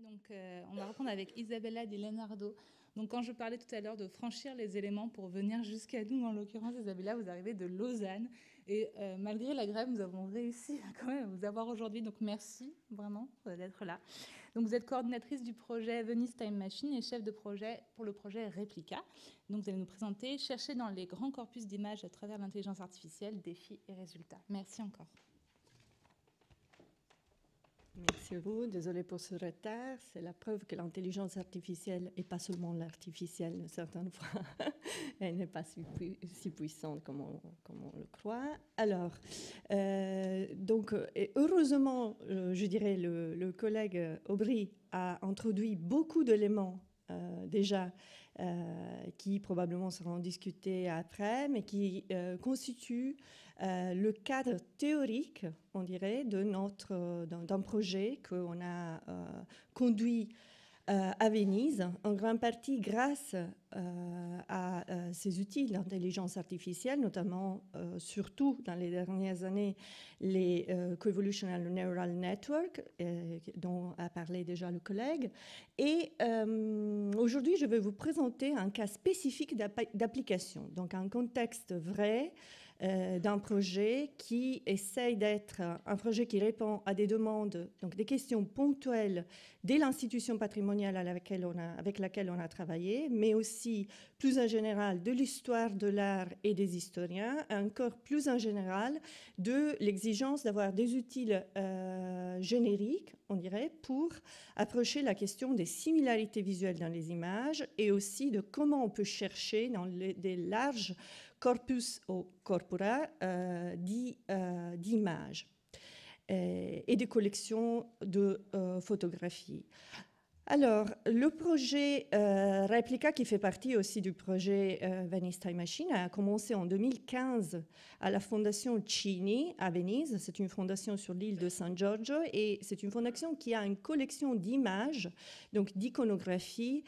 Donc, on va reprendre avec Isabella Di Leonardo. Donc, quand je parlais tout à l'heure de franchir les éléments pour venir jusqu'à nous, en l'occurrence, Isabella, vous arrivez de Lausanne. Et malgré la grève, nous avons réussi quand même à vous avoir aujourd'hui. Donc, merci vraiment d'être là. Donc, vous êtes coordinatrice du projet Venice Time Machine et chef de projet pour le projet Replica. Donc, vous allez nous présenter Chercher dans les grands corpus d'images à travers l'intelligence artificielle, défis et résultats. Merci encore. Merci à vous. Désolée pour ce retard. C'est la preuve que l'intelligence artificielle, et pas seulement l'artificielle, certaines fois, elle n'est pas si puissante comme on le croit. Alors, donc, et heureusement, je dirais, le collègue Aubry a introduit beaucoup d'éléments déjà qui probablement seront discutés après, mais qui constituent le cadre théorique, on dirait, d'un projet qu'on a conduit à Venise, en grande partie grâce à ces outils d'intelligence artificielle, notamment, surtout dans les dernières années, les Coevolutional Neural Network, dont a parlé déjà le collègue. Et aujourd'hui, je vais vous présenter un cas spécifique d'application, donc un contexte vrai d'un projet qui essaye d'être un projet qui répond à des demandes, donc des questions ponctuelles de l'institution patrimoniale avec laquelle on a travaillé, mais aussi plus en général de l'histoire de l'art et des historiens, encore plus en général de l'exigence d'avoir des outils génériques, on dirait, pour approcher la question des similarités visuelles dans les images et aussi de comment on peut chercher dans des larges corpus ou corpora d'images et de collections de photographies. Alors, le projet Replica, qui fait partie aussi du projet Venice Time Machine, a commencé en 2015 à la Fondation Cini à Venise. C'est une fondation sur l'île de San Giorgio et c'est une fondation qui a une collection d'images, donc d'iconographie,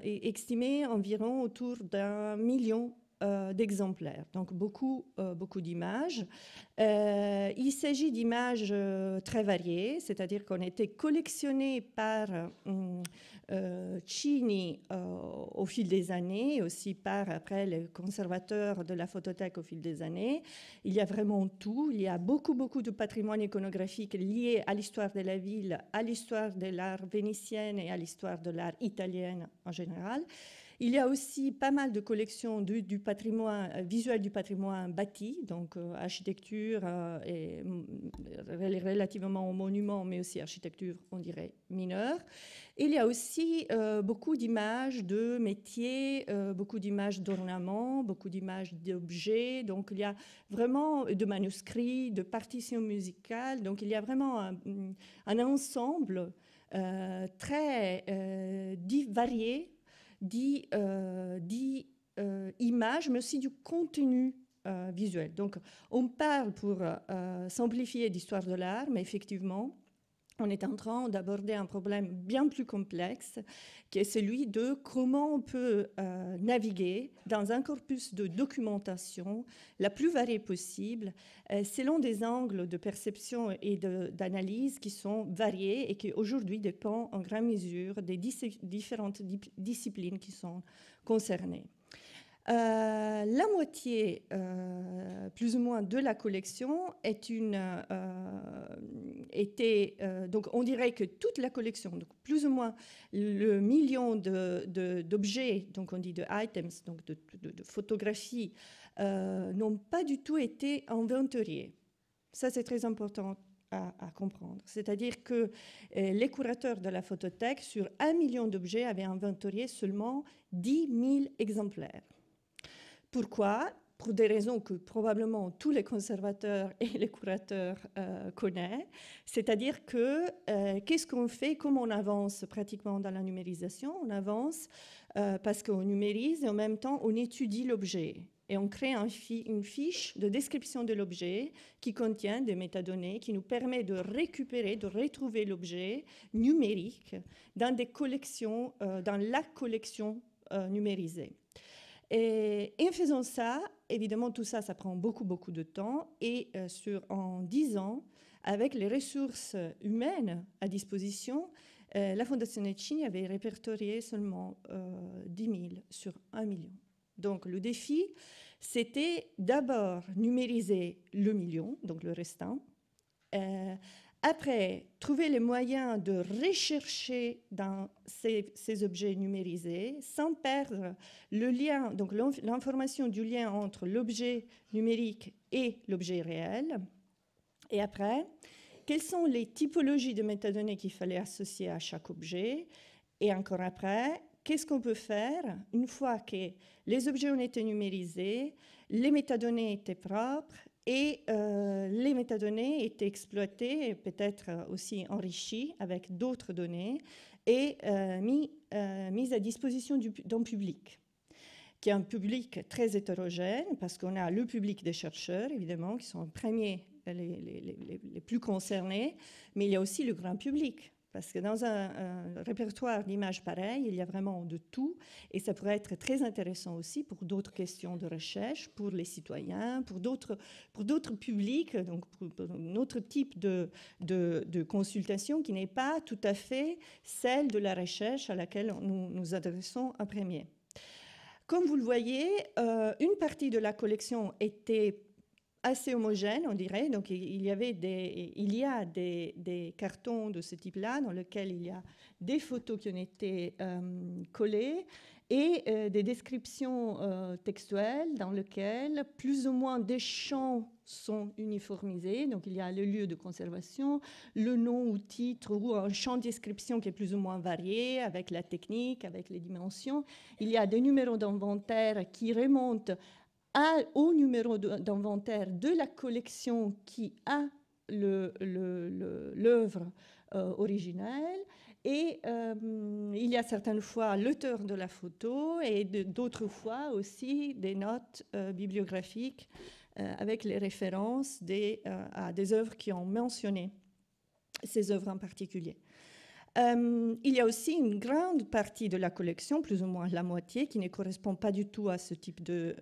estimée environ autour d'1 million d'exemplaires, donc beaucoup d'images. Il s'agit d'images très variées, c'est-à-dire qu'on était collectionnées par Cini au fil des années, et aussi par après les conservateurs de la photothèque au fil des années. Il y a vraiment tout. Il y a beaucoup de patrimoine iconographique lié à l'histoire de la ville, à l'histoire de l'art vénitienne et à l'histoire de l'art italienne en général. Il y a aussi pas mal de collections du patrimoine visuel, du patrimoine bâti, donc architecture et relativement aux monuments, mais aussi architecture, on dirait, mineure. Il y a aussi beaucoup d'images de métiers, beaucoup d'images d'ornements, beaucoup d'images d'objets. Donc il y a vraiment de manuscrits, de partitions musicales. Donc il y a vraiment un ensemble très varié images, mais aussi du contenu visuel. Donc, on parle pour simplifier l'histoire de l'art, mais effectivement, on est en train d'aborder un problème bien plus complexe, qui est celui de comment on peut naviguer dans un corpus de documentation la plus variée possible, selon des angles de perception et d'analyse qui sont variés et qui aujourd'hui dépendent en grande mesure des différentes disciplines qui sont concernées. La moitié, plus ou moins, de la collection donc on dirait que toute la collection, donc plus ou moins le million d'objets, donc on dit de items, donc de photographies, n'ont pas du tout été inventoriés. Ça, c'est très important à comprendre. C'est-à-dire que les curateurs de la photothèque, sur 1 million d'objets, avaient inventorié seulement 10 000 exemplaires. Pourquoi ? Pour des raisons que probablement tous les conservateurs et les curateurs connaissent. C'est-à-dire que qu'est-ce qu'on fait? Comment on avance pratiquement dans la numérisation? On avance parce qu'on numérise et en même temps on étudie l'objet. Et on crée une fiche de description de l'objet qui contient des métadonnées qui nous permet de récupérer, de retrouver l'objet numérique dans des collections, dans la collection numérisée. Et en faisant ça, évidemment, tout ça, ça prend beaucoup de temps. Et en 10 ans, avec les ressources humaines à disposition, la Fondation Neccini avait répertorié seulement 10 000 sur 1 million. Donc le défi, c'était d'abord numériser le million, donc le restant. Après, trouver les moyens de rechercher dans ces objets numérisés sans perdre le lien, donc l'information du lien entre l'objet numérique et l'objet réel. Et après, quelles sont les typologies de métadonnées qu'il fallait associer à chaque objet? Et encore après, qu'est-ce qu'on peut faire une fois que les objets ont été numérisés, les métadonnées étaient propres et les métadonnées étaient exploitées et peut-être aussi enrichies avec d'autres données et mises à disposition d'un public, qui est un public très hétérogène parce qu'on a le public des chercheurs, évidemment, qui sont en premier les plus concernés, mais il y a aussi le grand public. Parce que dans un répertoire d'images pareil, il y a vraiment de tout. Et ça pourrait être très intéressant aussi pour d'autres questions de recherche, pour les citoyens, pour d'autres publics, donc pour un autre type de consultation qui n'est pas tout à fait celle de la recherche à laquelle nous nous adressons en premier. Comme vous le voyez, une partie de la collection était assez homogène, on dirait. Donc, il y a des cartons de ce type-là dans lesquels il y a des photos qui ont été collées et des descriptions textuelles dans lesquelles plus ou moins des champs sont uniformisés. Donc, il y a le lieu de conservation, le nom ou titre ou un champ de description qui est plus ou moins varié avec la technique, avec les dimensions. Il y a des numéros d'inventaire qui remontent au numéro d'inventaire de la collection qui a l'œuvre originelle. Et il y a certaines fois l'auteur de la photo et d'autres fois aussi des notes bibliographiques avec les références à des œuvres qui ont mentionné ces œuvres en particulier. Il y a aussi une grande partie de la collection, plus ou moins la moitié, qui ne correspond pas du tout à ce type de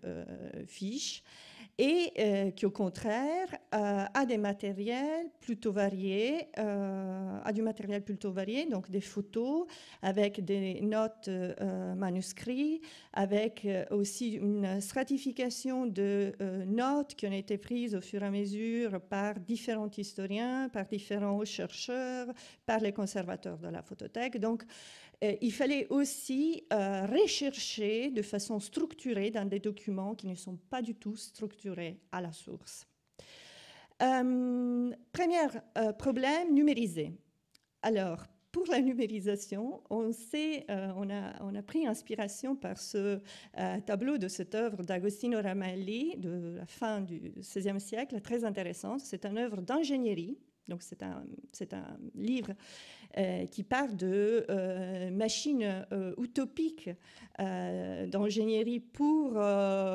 fiche et qui, au contraire, a des matériels plutôt variés, donc des photos avec des notes manuscrites, avec aussi une stratification de notes qui ont été prises au fur et à mesure par différents historiens, par différents chercheurs, par les conservateurs de la photothèque. Donc, il fallait aussi rechercher de façon structurée dans des documents qui ne sont pas du tout structurés à la source. Premier problème, numériser. Alors, pour la numérisation, on a pris inspiration par ce tableau de cette œuvre d'Agostino Ramelli de la fin du XVIe siècle, très intéressante. C'est une œuvre d'ingénierie. Donc, c'est un livre qui part de machines utopiques d'ingénierie pour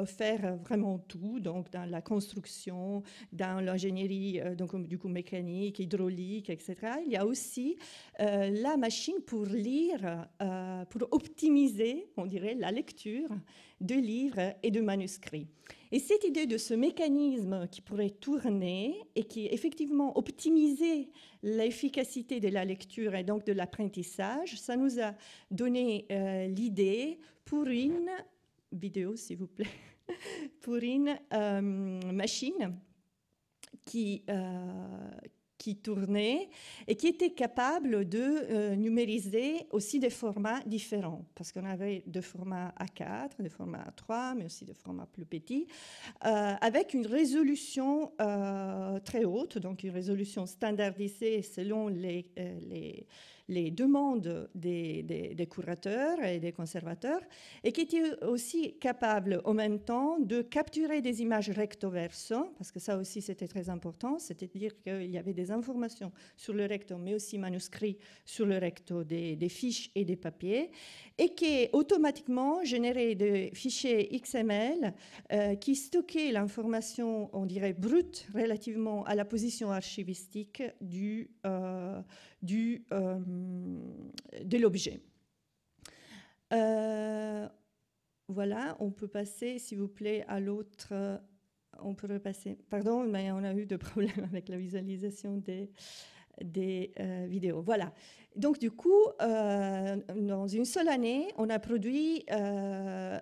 faire vraiment tout, donc dans la construction, dans l'ingénierie donc du coup mécanique, hydraulique, etc. Il y a aussi la machine pour lire, pour optimiser, on dirait, la lecture de livres et de manuscrits. Et cette idée de ce mécanisme qui pourrait tourner et qui effectivement optimisait l'efficacité de la lecture et donc de l'apprentissage, ça nous a donné l'idée pour une vidéo, s'il vous plaît, pour une machine qui tournait et qui était capable de numériser aussi des formats différents, parce qu'on avait des formats A4, des formats A3, mais aussi des formats plus petits, avec une résolution très haute, donc une résolution standardisée selon les demandes des curateurs et des conservateurs, et qui était aussi capable en même temps de capturer des images recto verso, parce que ça aussi c'était très important, c'est-à-dire qu'il y avait des informations sur le recto, mais aussi manuscrits sur le recto des fiches et des papiers, et qui automatiquement générait des fichiers XML qui stockaient l'information, on dirait, brute relativement à la position archivistique de l'objet. Voilà, on peut passer, s'il vous plaît, à l'autre. On peut repasser. Pardon, mais on a eu des problèmes avec la visualisation des vidéos. Voilà. Donc, du coup, dans une seule année, on a produit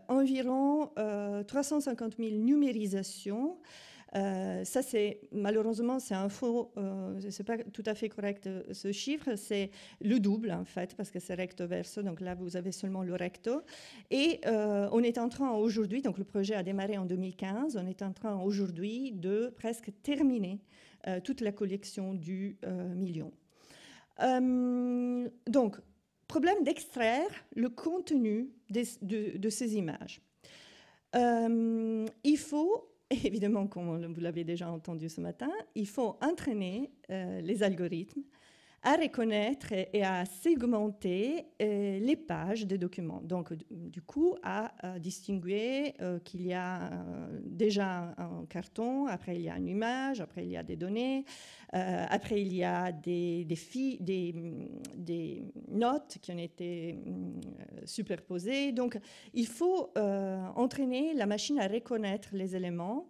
environ 350 000 numérisations. Ça, malheureusement, c'est un faux, c'est pas tout à fait correct ce chiffre, c'est le double en fait, parce que c'est recto verso, donc là vous avez seulement le recto. Et on est en train aujourd'hui, donc le projet a démarré en 2015, on est en train aujourd'hui de presque terminer toute la collection du million. Donc, problème d'extraire le contenu de ces images. Il faut, évidemment, comme vous l'avez déjà entendu ce matin, il faut entraîner les algorithmes à reconnaître et à segmenter les pages des documents. Donc, du coup, à distinguer qu'il y a déjà un carton, après il y a une image, après il y a des données, après il y a des notes qui ont été superposées. Donc, il faut entraîner la machine à reconnaître les éléments.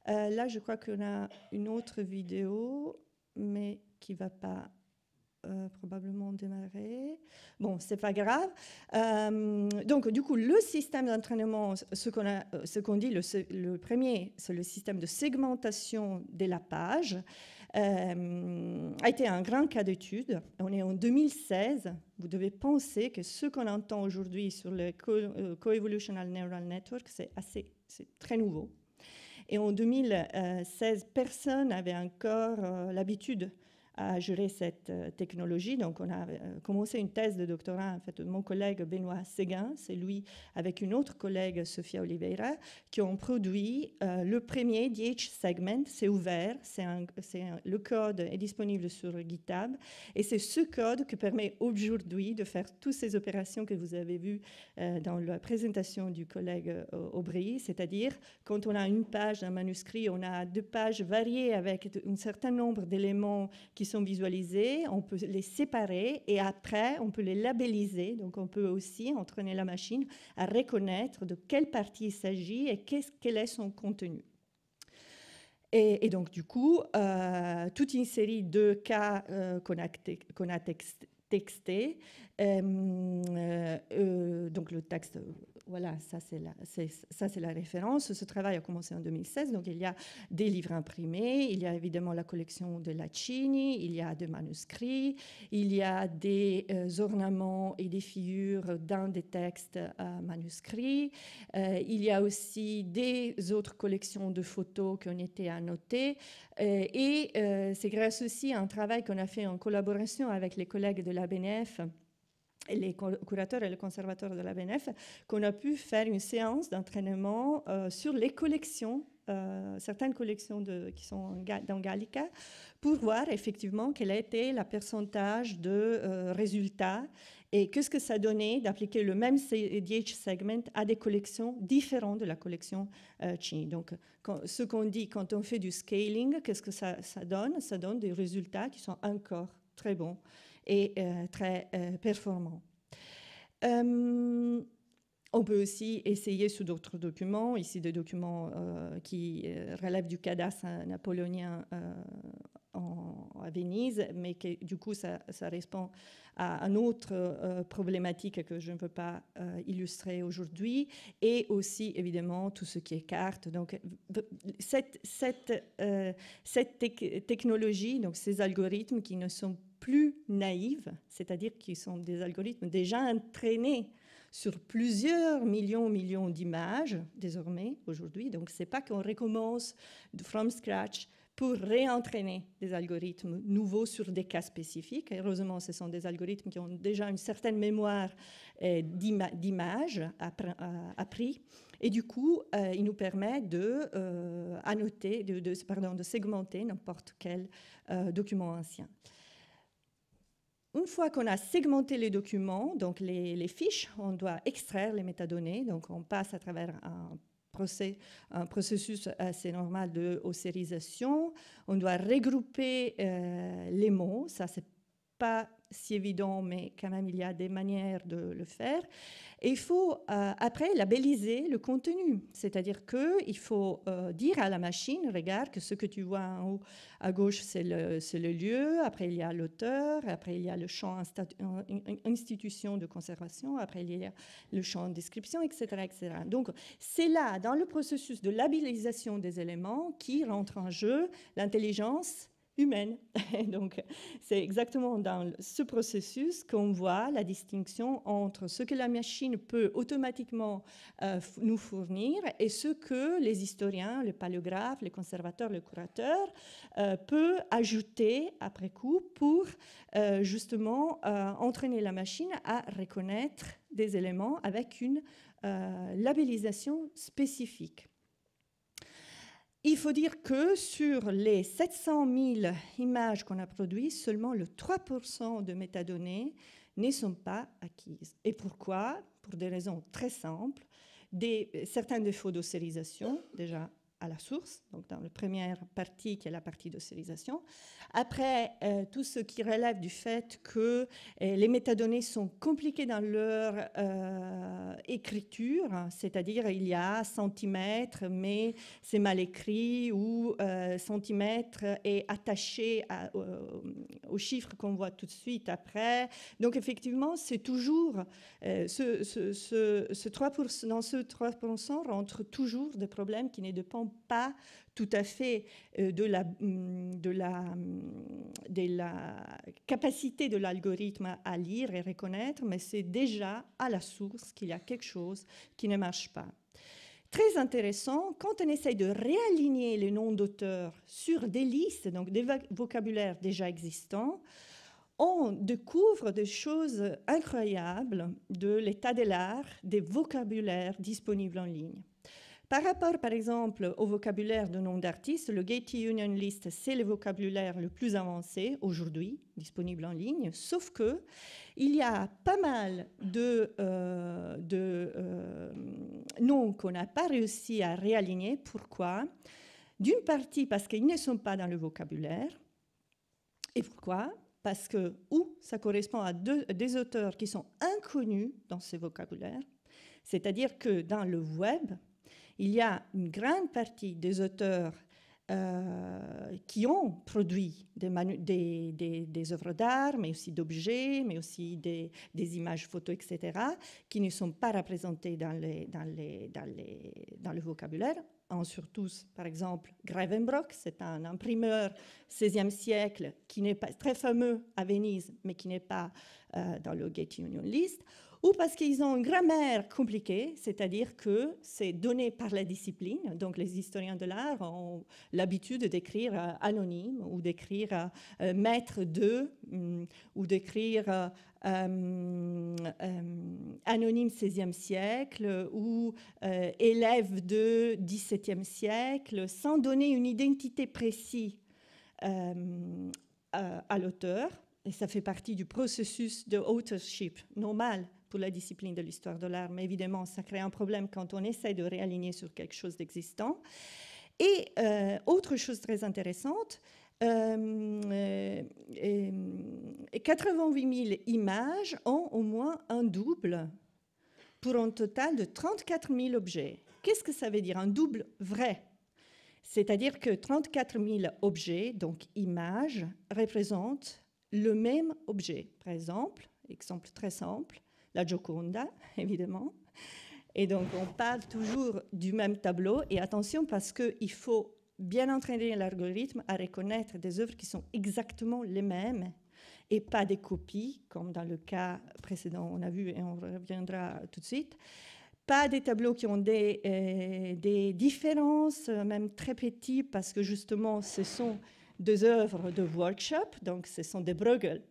Là, je crois qu'on a une autre vidéo, mais qui ne va pas probablement démarrer. Bon, c'est pas grave. Donc, du coup, le système d'entraînement, ce qu'on dit, le premier, c'est le système de segmentation de la page, a été un grand cas d'étude. On est en 2016. Vous devez penser que ce qu'on entend aujourd'hui sur le Coevolutional Neural Network, c'est très nouveau. Et en 2016, personne n'avait encore l'habitude à gérer cette technologie. Donc, on a commencé une thèse de doctorat, en fait, de mon collègue Benoît Séguin, c'est lui, avec une autre collègue, Sofia Oliveira, qui ont produit le premier DH segment. C'est ouvert, le code est disponible sur GitHub, et c'est ce code qui permet aujourd'hui de faire toutes ces opérations que vous avez vues dans la présentation du collègue Aubry, c'est-à-dire quand on a une page d'un manuscrit, on a 2 pages variées avec un certain nombre d'éléments qui sont visualisés, on peut les séparer et après on peut les labelliser. Donc on peut aussi entraîner la machine à reconnaître de quelle partie il s'agit et quel est son contenu. Et donc du coup, toute une série de cas qu'on a textés. Donc le texte, voilà, ça c'est la référence. Ce travail a commencé en 2016, donc il y a des livres imprimés, il y a évidemment la collection de Lacini, il y a des manuscrits, il y a des ornements et des figures dans des textes manuscrits, il y a aussi des autres collections de photos qui ont été annotées, et c'est grâce aussi à un travail qu'on a fait en collaboration avec les collègues de la BNF, les curateurs et les conservateurs de la BNF, qu'on a pu faire une séance d'entraînement sur les collections, certaines collections qui sont dans Gallica, pour voir effectivement quel était le pourcentage de résultats et qu'est-ce que ça donnait d'appliquer le même DH segment à des collections différentes de la collection Cini. Donc, ce qu'on dit quand on fait du scaling, qu'est-ce que ça donne? Ça donne des résultats qui sont encore très bons et très performant. On peut aussi essayer sous d'autres documents, ici des documents qui relèvent du cadastre napoléonien à Venise, mais que du coup ça répond à une autre problématique que je ne peux pas illustrer aujourd'hui, et aussi évidemment tout ce qui est carte. Donc cette technologie, donc ces algorithmes qui ne sont plus naïfs, c'est-à-dire qui sont des algorithmes déjà entraînés sur plusieurs millions d'images désormais aujourd'hui. Donc c'est pas qu'on recommence from scratch pour réentraîner des algorithmes nouveaux sur des cas spécifiques. Et heureusement, ce sont des algorithmes qui ont déjà une certaine mémoire d'images appris. Et du coup, il nous permet de segmenter n'importe quel document ancien. Une fois qu'on a segmenté les documents, donc les fiches, on doit extraire les métadonnées. Donc on passe à travers un processus assez normal de ossérisation. On doit regrouper les mots. Ça, c'est pas si évident, mais quand même, il y a des manières de le faire. Et il faut, après, labelliser le contenu. C'est-à-dire qu'il faut dire à la machine, regarde, que ce que tu vois en haut à gauche, c'est le lieu. Après, il y a l'auteur. Après, il y a le champ institution de conservation. Après, il y a le champ description, etc., etc. Donc, c'est là, dans le processus de labellisation des éléments, qui rentre en jeu l'intelligence humaine. Donc, c'est exactement dans ce processus qu'on voit la distinction entre ce que la machine peut automatiquement nous fournir et ce que les historiens, les paléographes, les conservateurs, les curateurs peuvent ajouter après coup pour justement entraîner la machine à reconnaître des éléments avec une labellisation spécifique. Il faut dire que sur les 700 000 images qu'on a produites, seulement le 3% de métadonnées ne sont pas acquises. Et pourquoi? Pour des raisons très simples. Certains défauts d'ossérisation, déjà à la source, donc dans la première partie qui est la partie d'ossérisation. Après, tout ce qui relève du fait que les métadonnées sont compliquées dans leur écriture, c'est-à-dire il y a centimètres, mais c'est mal écrit, ou centimètre est attaché au chiffre qu'on voit tout de suite après. Donc effectivement, c'est toujours, dans ce 3% rentre toujours des problèmes qui ne dépendent pas tout à fait de la capacité de l'algorithme à lire et reconnaître, mais c'est déjà à la source qu'il y a quelque chose qui ne marche pas. Très intéressant, quand on essaye de réaligner les noms d'auteurs sur des listes, donc des vocabulaires déjà existants, on découvre des choses incroyables de l'état de l'art, des vocabulaires disponibles en ligne. Par rapport, par exemple, au vocabulaire de noms d'artistes, le Getty Union List, c'est le vocabulaire le plus avancé aujourd'hui, disponible en ligne, sauf que il y a pas mal de noms qu'on n'a pas réussi à réaligner. Pourquoi? D'une partie parce qu'ils ne sont pas dans le vocabulaire. Et pourquoi? Parce que ou ça correspond à des auteurs qui sont inconnus dans ces vocabulaires, c'est-à-dire que dans le web, il y a une grande partie des auteurs qui ont produit des œuvres d'art, mais aussi d'objets, mais aussi des images photos, etc., qui ne sont pas représentés dans le vocabulaire. Surtout, par exemple, Gravenbrock, c'est un imprimeur 16e siècle qui n'est pas très fameux à Venise, mais qui n'est pas dans le Getty Union List, ou parce qu'ils ont une grammaire compliquée, c'est-à-dire que c'est donné par la discipline. Donc les historiens de l'art ont l'habitude d'écrire anonyme, ou d'écrire maître de, ou d'écrire anonyme 16e siècle, ou élève de 17e siècle, sans donner une identité précise à l'auteur. Et ça fait partie du processus de authorship normal pour la discipline de l'histoire de l'art, mais évidemment, ça crée un problème quand on essaie de réaligner sur quelque chose d'existant. Et autre chose très intéressante, 88 000 images ont au moins un double pour un total de 34 000 objets. Qu'est-ce que ça veut dire, un double vrai? C'est-à-dire que 34 000 objets, donc images, représentent le même objet. Par exemple très simple, la Gioconda, évidemment. Et donc, on parle toujours du même tableau. Et attention, parce qu'il faut bien entraîner l'algorithme à reconnaître des œuvres qui sont exactement les mêmes et pas des copies, comme dans le cas précédent, on a vu, et on reviendra tout de suite. Pas des tableaux qui ont des différences, même très petites, parce que justement, ce sont des œuvres de workshop, donc ce sont des Bruegel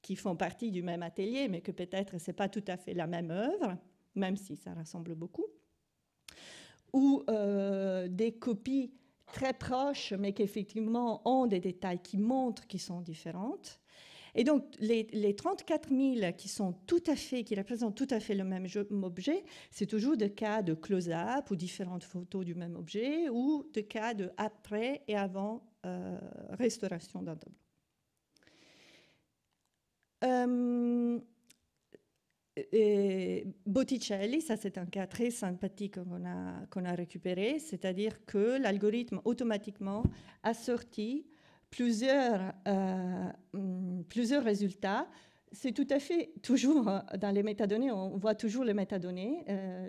qui font partie du même atelier, mais que peut-être ce n'est pas tout à fait la même œuvre, même si ça ressemble beaucoup, ou des copies très proches, mais qui effectivement ont des détails qui montrent qu'ils sont différentes. Et donc, les 34 000 qui représentent tout à fait le même objet, c'est toujours des cas de close-up ou différentes photos du même objet, ou des cas de après et avant restauration d'un tableau. Botticelli, ça c'est un cas très sympathique qu'on a récupéré, c'est-à-dire que l'algorithme automatiquement a sorti plusieurs résultats. C'est tout à fait toujours dans les métadonnées, on voit toujours les métadonnées,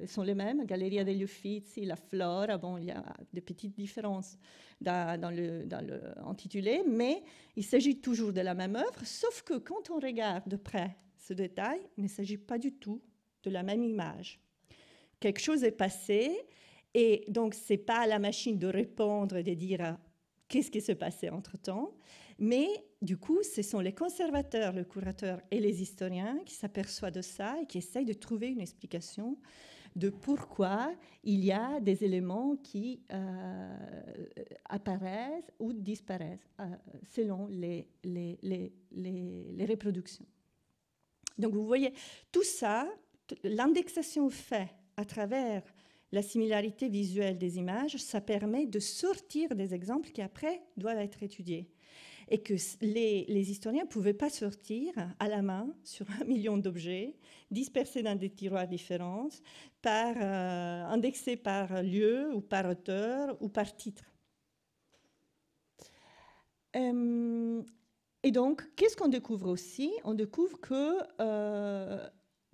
sont les mêmes, Galleria degli Uffizi, la Flora, bon, il y a des petites différences dans l'intitulé, mais il s'agit toujours de la même œuvre, sauf que quand on regarde de près ce détail, il ne s'agit pas du tout de la même image. Quelque chose est passé, et donc ce n'est pas à la machine de répondre et de dire qu'est-ce qui s'est passé entre-temps, mais du coup, ce sont les conservateurs, le curateur et les historiens qui s'aperçoivent de ça et qui essayent de trouver une explication de pourquoi il y a des éléments qui apparaissent ou disparaissent selon les reproductions. Donc vous voyez, tout ça, l'indexation faite à travers la similarité visuelle des images, ça permet de sortir des exemples qui après doivent être étudiés. Et que les historiens ne pouvaient pas sortir à la main sur 1 million d'objets, dispersés dans des tiroirs différents, indexés par lieu ou par auteur ou par titre. Et donc, qu'est-ce qu'on découvre aussi? On découvre que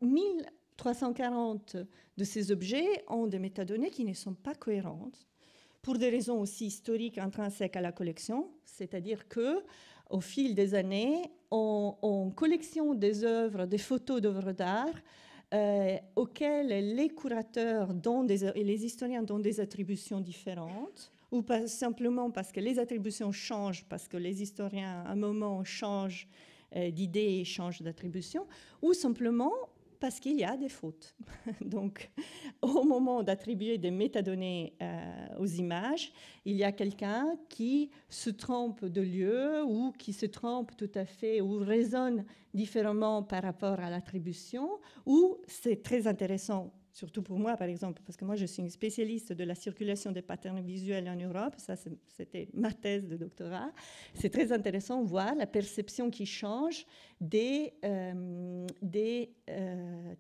1340 de ces objets ont des métadonnées qui ne sont pas cohérentes, pour des raisons aussi historiques intrinsèques à la collection, c'est-à-dire qu'au fil des années, on collectionne des œuvres, des photos d'œuvres d'art auxquelles les curateurs et les historiens donnent des attributions différentes, ou pas simplement parce que les attributions changent, parce que les historiens, à un moment, changent d'idée et changent d'attribution, ou simplement parce qu'il y a des fautes. Donc, au moment d'attribuer des métadonnées aux images, il y a quelqu'un qui se trompe de lieu ou qui se trompe tout à fait ou raisonne différemment par rapport à l'attribution, ou c'est très intéressant, surtout pour moi par exemple, parce que moi je suis une spécialiste de la circulation des patterns visuels en Europe, ça c'était ma thèse de doctorat, c'est très intéressant de voir la perception qui change des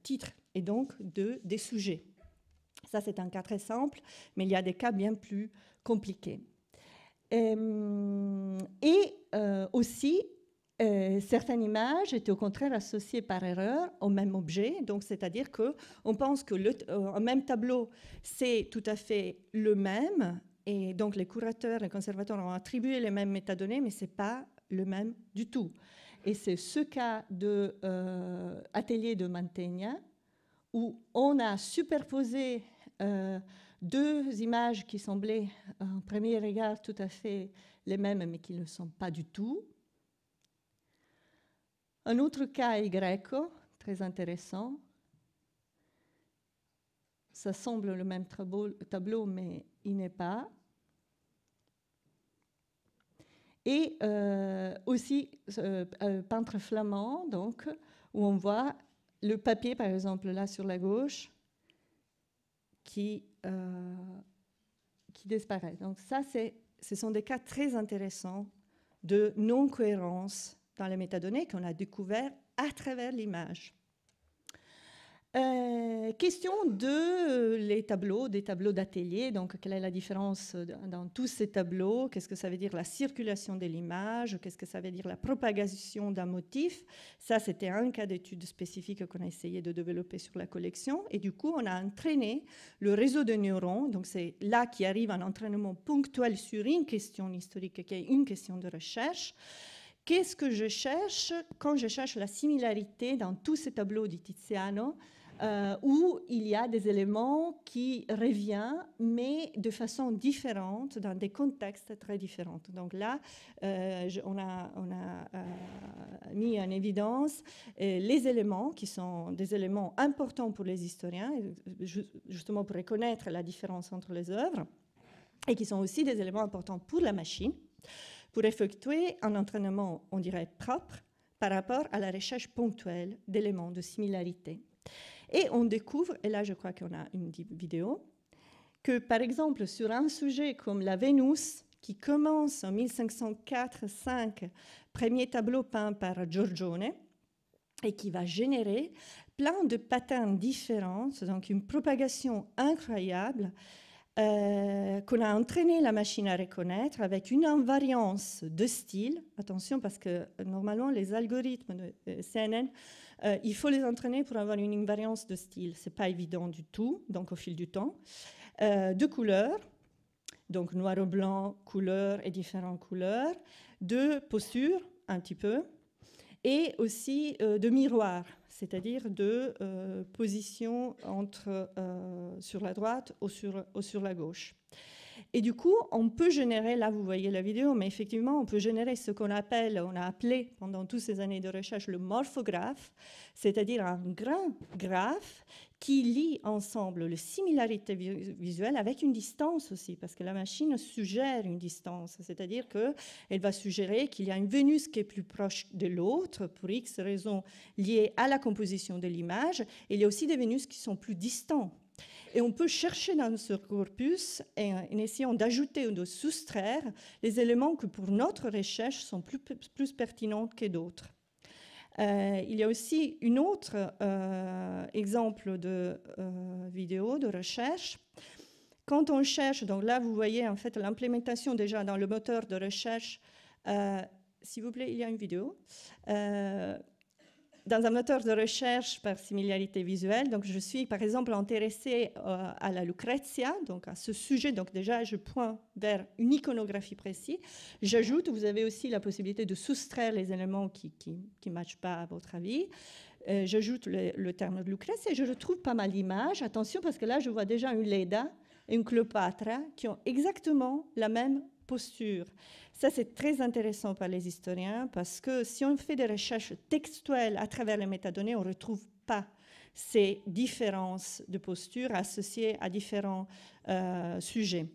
titres et donc des sujets. Ça c'est un cas très simple, mais il y a des cas bien plus compliqués. Aussi, certaines images étaient au contraire associées par erreur au même objet, donc c'est-à-dire qu'on pense que un même tableau, c'est tout à fait le même, et donc les curateurs, les conservateurs ont attribué les mêmes métadonnées, mais ce n'est pas le même du tout. Et c'est ce cas de Atelier de Mantegna, où on a superposé deux images qui semblaient, à un premier regard, tout à fait les mêmes, mais qui ne le sont pas du tout. Un autre cas est Greco, très intéressant. Ça semble le même tableau, mais il n'est pas. Et aussi peintre flamand, donc, où on voit le papier, par exemple, là sur la gauche, qui disparaît. Donc ça, ce sont des cas très intéressants de non-cohérence dans les métadonnées qu'on a découvert à travers l'image. Question des tableaux d'atelier. Donc, quelle est la différence dans tous ces tableaux? Qu'est-ce que ça veut dire la circulation de l'image? Qu'est-ce que ça veut dire la propagation d'un motif? Ça, c'était un cas d'étude spécifique qu'on a essayé de développer sur la collection. Et du coup, on a entraîné le réseau de neurones. Donc, c'est là qu'arrive un entraînement ponctuel sur une question historique, qui est une question de recherche. Qu'est-ce que je cherche quand je cherche la similarité dans tous ces tableaux de Tiziano, où il y a des éléments qui reviennent, mais de façon différente, dans des contextes très différents. Donc là, on a mis en évidence les éléments qui sont des éléments importants pour les historiens, justement pour reconnaître la différence entre les œuvres, et qui sont aussi des éléments importants pour la machine, pour effectuer un entraînement, on dirait, propre par rapport à la recherche ponctuelle d'éléments de similarité. Et on découvre, et là je crois qu'on a une vidéo, que par exemple sur un sujet comme la Vénus, qui commence en 1504-5, premier tableau peint par Giorgione, et qui va générer plein de patterns différents, donc une propagation incroyable qu'on a entraîné la machine à reconnaître avec une invariance de style. Attention, parce que normalement, les algorithmes de CNN, il faut les entraîner pour avoir une invariance de style. Ce n'est pas évident du tout, donc au fil du temps. De couleurs, donc noir ou blanc, couleurs et différentes couleurs. De posture, un petit peu. Et aussi de miroir, c'est-à-dire de position sur la droite ou sur la gauche. Et du coup, on peut générer, là vous voyez la vidéo, mais effectivement, on peut générer ce qu'on appelle, on a appelé pendant toutes ces années de recherche le morphographe, c'est-à-dire un grand graphe qui lie ensemble les similarités visuelles avec une distance aussi, parce que la machine suggère une distance, c'est-à-dire qu'elle va suggérer qu'il y a une Vénus qui est plus proche de l'autre, pour X raisons liées à la composition de l'image, et il y a aussi des Vénus qui sont plus distants. Et on peut chercher dans ce corpus, en essayant d'ajouter ou de soustraire les éléments qui, pour notre recherche, sont plus pertinents que d'autres. Il y a aussi un autre exemple de vidéo de recherche. Quand on cherche, donc là vous voyez en fait l'implémentation déjà dans le moteur de recherche. S'il vous plaît, il y a une vidéo. Dans un moteur de recherche par similarité visuelle, donc je suis par exemple intéressée à la Lucrezia, donc à ce sujet, donc déjà je pointe vers une iconographie précise. J'ajoute, vous avez aussi la possibilité de soustraire les éléments qui ne matchent pas à votre avis. J'ajoute le terme de Lucrezia et je retrouve pas mal d'images. Attention parce que là je vois déjà une Leda et une Cléopâtre qui ont exactement la même posture. Ça, c'est très intéressant pour les historiens parce que si on fait des recherches textuelles à travers les métadonnées, on ne retrouve pas ces différences de posture associées à différents sujets.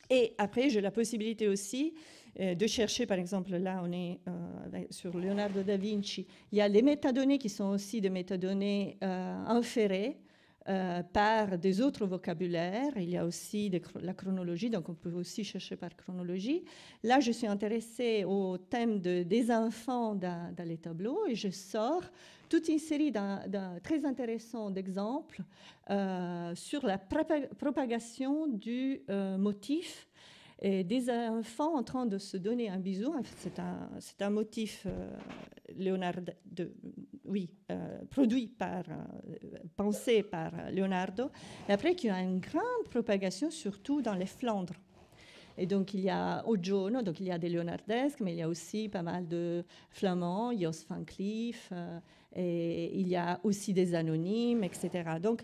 Et après, j'ai la possibilité aussi de chercher, par exemple, là, on est sur Leonardo da Vinci. Il y a les métadonnées qui sont aussi des métadonnées inférées, par des autres vocabulaires. Il y a aussi la chronologie, donc on peut aussi chercher par chronologie. Là, je suis intéressée au thème des enfants dans les tableaux et je sors toute une série très intéressants d'exemples sur la propagation du motif et des enfants en train de se donner un bisou. C'est un motif produit pensé par Leonardo, et après qui a une grande propagation, surtout dans les Flandres. Et donc, il y a Oggione, donc il y a des léonardesques, mais il y a aussi pas mal de flamands, Jos van Cleef, et il y a aussi des anonymes, etc. Donc,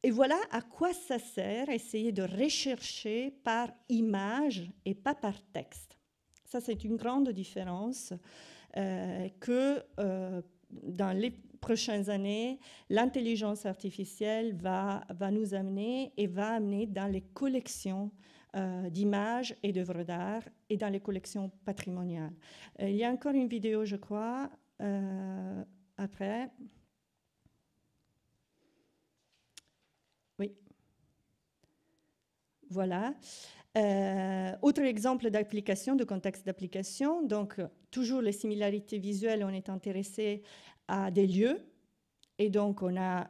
et voilà à quoi ça sert, essayer de rechercher par image et pas par texte. Ça, c'est une grande différence que dans les prochaines années, l'intelligence artificielle va nous amener et va amener dans les collections d'images et d'œuvres d'art et dans les collections patrimoniales. Il y a encore une vidéo, je crois, après. Oui. Voilà. Autre exemple d'application, de contexte d'application. Donc, toujours les similarités visuelles, on est intéressé à des lieux. Et donc, on a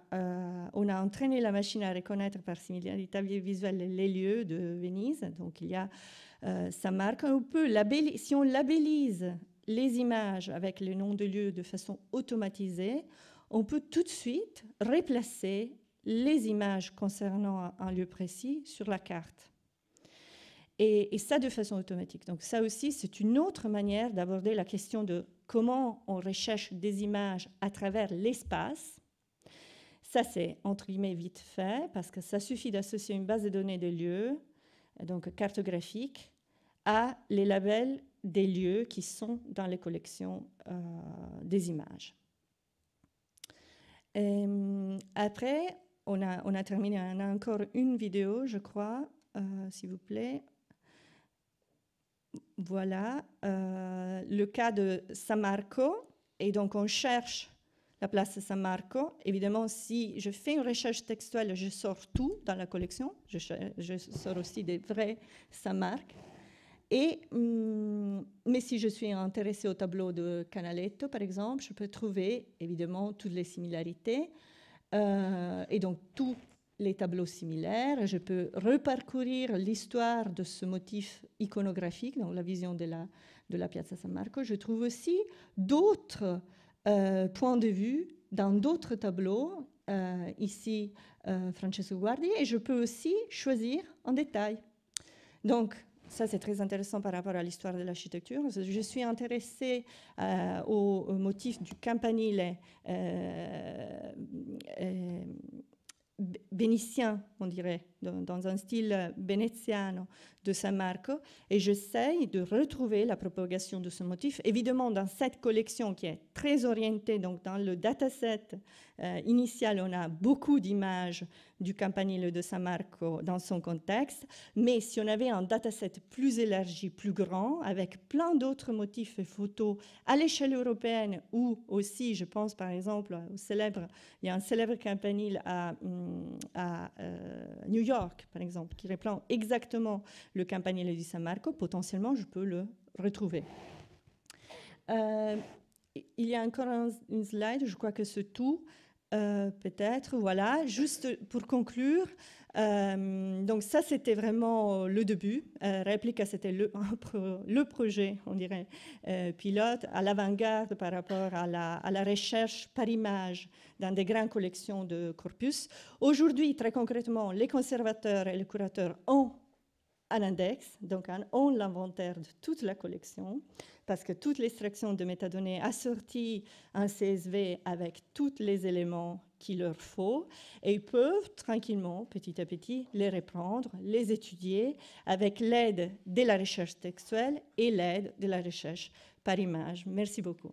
entraîné la machine à reconnaître par similarité visuelle les lieux de Venise. Donc, il y a sa marque. Si on labellise les images avec le nom de lieu de façon automatisée, on peut tout de suite replacer les images concernant un lieu précis sur la carte. Et ça de façon automatique. Donc ça aussi, c'est une autre manière d'aborder la question de comment on recherche des images à travers l'espace. Ça, c'est entre guillemets vite fait, parce que ça suffit d'associer une base de données de lieux, donc cartographique, à les labels des lieux qui sont dans les collections des images. Et après, on a terminé, on a encore une vidéo, je crois, s'il vous plaît. Voilà, le cas de San Marco. Et donc, on cherche la place de San Marco. Évidemment, si je fais une recherche textuelle, je sors tout dans la collection. Je sors aussi des vrais San Marc. Mais si je suis intéressée au tableau de Canaletto, par exemple, je peux trouver évidemment toutes les similarités et donc tous les tableaux similaires. Je peux reparcourir l'histoire de ce motif iconographique, donc la vision de la Piazza San Marco. Je trouve aussi d'autres points de vue dans d'autres tableaux, ici Francesco Guardi, et je peux aussi choisir en détail. Donc, ça, c'est très intéressant par rapport à l'histoire de l'architecture. Je suis intéressée au motif du campanile vénitien, on dirait, dans un style vénétiano de San Marco, et j'essaye de retrouver la propagation de ce motif. Évidemment, dans cette collection qui est très orientée, donc dans le dataset initial, on a beaucoup d'images du campanile de San Marco dans son contexte, mais si on avait un dataset plus élargi, plus grand, avec plein d'autres motifs et photos à l'échelle européenne, ou aussi, je pense par exemple, il y a un célèbre campanile à New York, par exemple, qui reprend exactement le campanile du San Marco. Potentiellement, je peux le retrouver. Il y a encore une slide, je crois que c'est tout. Peut-être, voilà, juste pour conclure, donc ça c'était vraiment le début. Replica, c'était le projet, on dirait, pilote, à l'avant-garde par rapport à la recherche par image dans des grandes collections de corpus. Aujourd'hui, très concrètement, les conservateurs et les curateurs ont un index, donc ont l'inventaire de toute la collection, parce que toute l'extraction de métadonnées assortit un CSV avec tous les éléments qu'il leur faut, et ils peuvent tranquillement, petit à petit, les reprendre, les étudier avec l'aide de la recherche textuelle et l'aide de la recherche par image. Merci beaucoup.